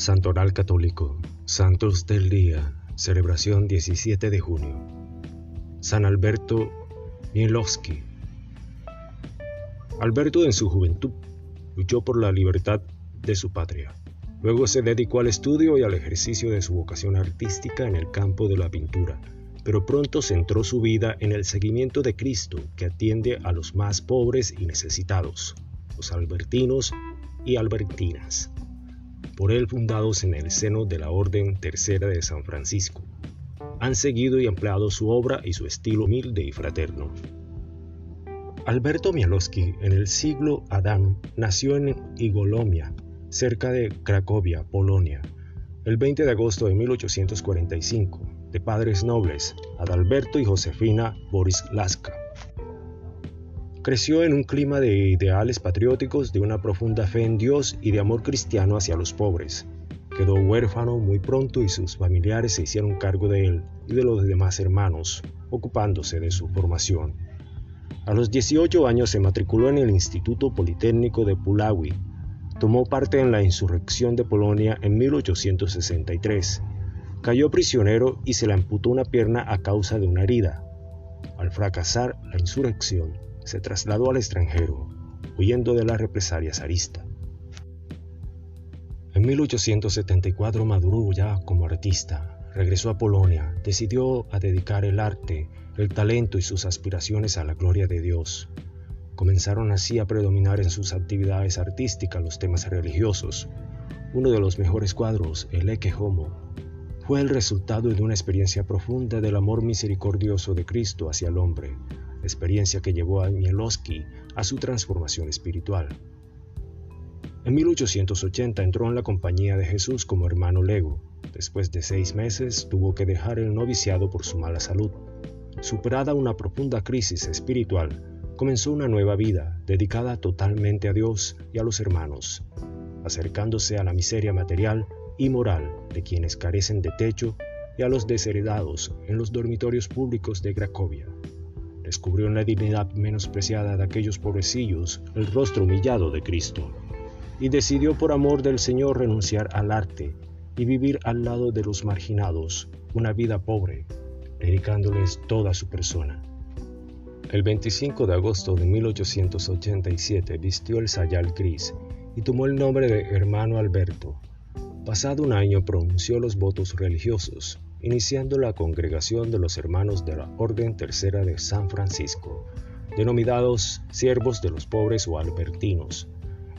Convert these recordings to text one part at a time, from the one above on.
Santoral Católico, Santos del Día, celebración 17 de junio. San Alberto Mielowski. Alberto en su juventud luchó por la libertad de su patria. Luego se dedicó al estudio y al ejercicio de su vocación artística en el campo de la pintura, pero pronto centró su vida en el seguimiento de Cristo, que atiende a los más pobres y necesitados, los albertinos y albertinas, por él fundados en el seno de la Orden Tercera de San Francisco. Han seguido y ampliado su obra y su estilo humilde y fraterno. Alberto Mielowski, en el siglo Adam, nació en Igolomia, cerca de Cracovia, Polonia, el 20 de agosto de 1845, de padres nobles, Adalberto y Josefina Boryslaska. Creció en un clima de ideales patrióticos, de una profunda fe en Dios y de amor cristiano hacia los pobres. Quedó huérfano muy pronto y sus familiares se hicieron cargo de él y de los demás hermanos, ocupándose de su formación. A los 18 años se matriculó en el Instituto Politécnico de Puławy. Tomó parte en la insurrección de Polonia en 1863. Cayó prisionero y se le amputó una pierna a causa de una herida. Al fracasar la insurrección, se trasladó al extranjero, huyendo de la represalia zarista. En 1874 maduró ya como artista. Regresó a Polonia, decidió a dedicar el arte, el talento y sus aspiraciones a la gloria de Dios. Comenzaron así a predominar en sus actividades artísticas los temas religiosos. Uno de los mejores cuadros, el Ecce Homo, fue el resultado de una experiencia profunda del amor misericordioso de Cristo hacia el hombre, experiencia que llevó a Mielowski a su transformación espiritual. En 1880 entró en la Compañía de Jesús como hermano lego. Después de 6 meses tuvo que dejar el noviciado por su mala salud. Superada una profunda crisis espiritual, comenzó una nueva vida dedicada totalmente a Dios y a los hermanos, acercándose a la miseria material y moral de quienes carecen de techo y a los desheredados en los dormitorios públicos de Cracovia. Descubrió en la dignidad menospreciada de aquellos pobrecillos el rostro humillado de Cristo, y decidió por amor del Señor renunciar al arte y vivir al lado de los marginados una vida pobre, dedicándoles toda su persona. El 25 de agosto de 1887 vistió el sayal gris y tomó el nombre de Hermano Alberto. Pasado un año pronunció los votos religiosos, iniciando la congregación de los hermanos de la Orden Tercera de San Francisco, denominados siervos de los pobres o albertinos.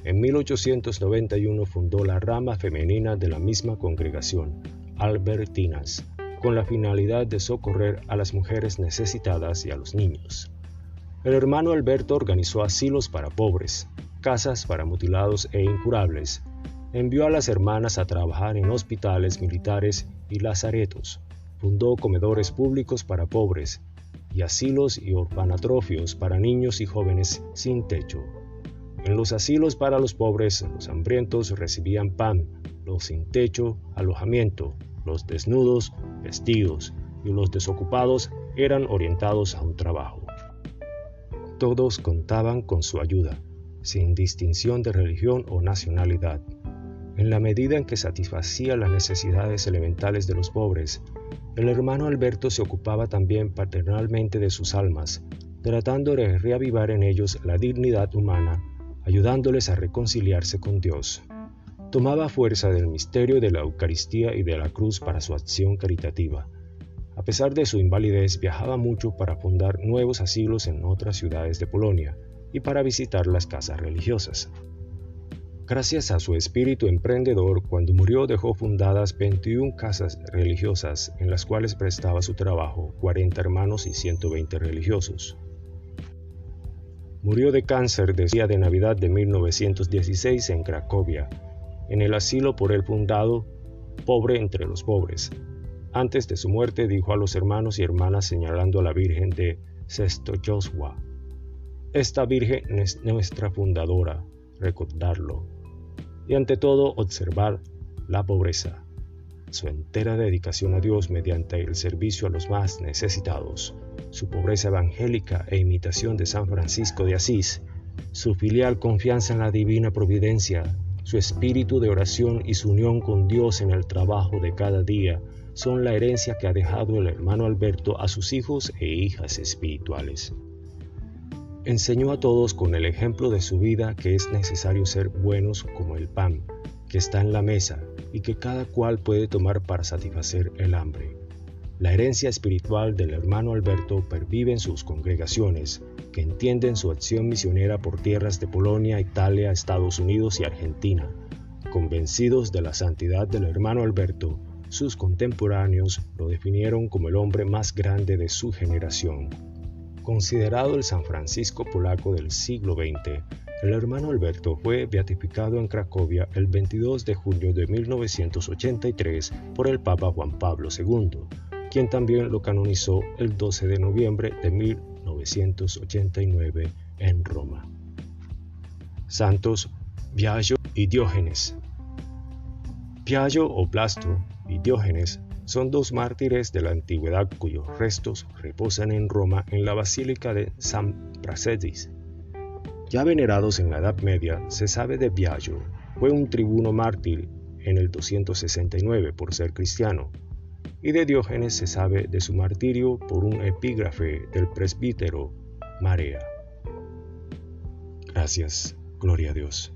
En 1891 fundó la rama femenina de la misma congregación, Albertinas, con la finalidad de socorrer a las mujeres necesitadas y a los niños. El hermano Alberto organizó asilos para pobres, casas para mutilados e incurables. Envió a las hermanas a trabajar en hospitales militares y lazaretos. Fundó comedores públicos para pobres y asilos y orfanatrofios para niños y jóvenes sin techo. En los asilos para los pobres, los hambrientos recibían pan, los sin techo, alojamiento, los desnudos, vestidos, y los desocupados eran orientados a un trabajo. Todos contaban con su ayuda, sin distinción de religión o nacionalidad. En la medida en que satisfacía las necesidades elementales de los pobres, el hermano Alberto se ocupaba también paternalmente de sus almas, tratando de reavivar en ellos la dignidad humana, ayudándoles a reconciliarse con Dios. Tomaba fuerza del misterio de la Eucaristía y de la cruz para su acción caritativa. A pesar de su invalidez, viajaba mucho para fundar nuevos asilos en otras ciudades de Polonia y para visitar las casas religiosas. Gracias a su espíritu emprendedor, cuando murió dejó fundadas 21 casas religiosas en las cuales prestaba su trabajo 40 hermanos y 120 religiosos. Murió de cáncer el día de Navidad de 1916 en Cracovia, en el asilo por él fundado Pobre entre los Pobres. Antes de su muerte dijo a los hermanos y hermanas señalando a la Virgen de Częstochowa: «Esta Virgen es nuestra fundadora, recordarlo. Y ante todo observar la pobreza, su entera dedicación a Dios mediante el servicio a los más necesitados, su pobreza evangélica e imitación de San Francisco de Asís, su filial confianza en la divina providencia Su espíritu de oración y su unión con Dios en el trabajo de cada día son la herencia que ha dejado el hermano Alberto a sus hijos e hijas espirituales. Enseñó a todos con el ejemplo de su vida que es necesario ser buenos como el pan que está en la mesa y que cada cual puede tomar para satisfacer el hambre. La herencia espiritual del hermano Alberto pervive en sus congregaciones, que entienden su acción misionera por tierras de Polonia, Italia, Estados Unidos y Argentina. Convencidos de la santidad del hermano Alberto, sus contemporáneos lo definieron como el hombre más grande de su generación. Considerado el San Francisco polaco del siglo XX, el hermano Alberto fue beatificado en Cracovia el 22 de junio de 1983 por el Papa Juan Pablo II, quien también lo canonizó el 12 de noviembre de 1989 en Roma. Santos Biagio y Diógenes. Biagio o Blasto y Diógenes son dos mártires de la antigüedad cuyos restos reposan en Roma en la Basílica de San Praxedis. Ya venerados en la Edad Media, se sabe de Biagio, fue un tribuno mártir en el 269 por ser cristiano, y de Diógenes se sabe de su martirio por un epígrafe del presbítero Marea. Gracias, gloria a Dios.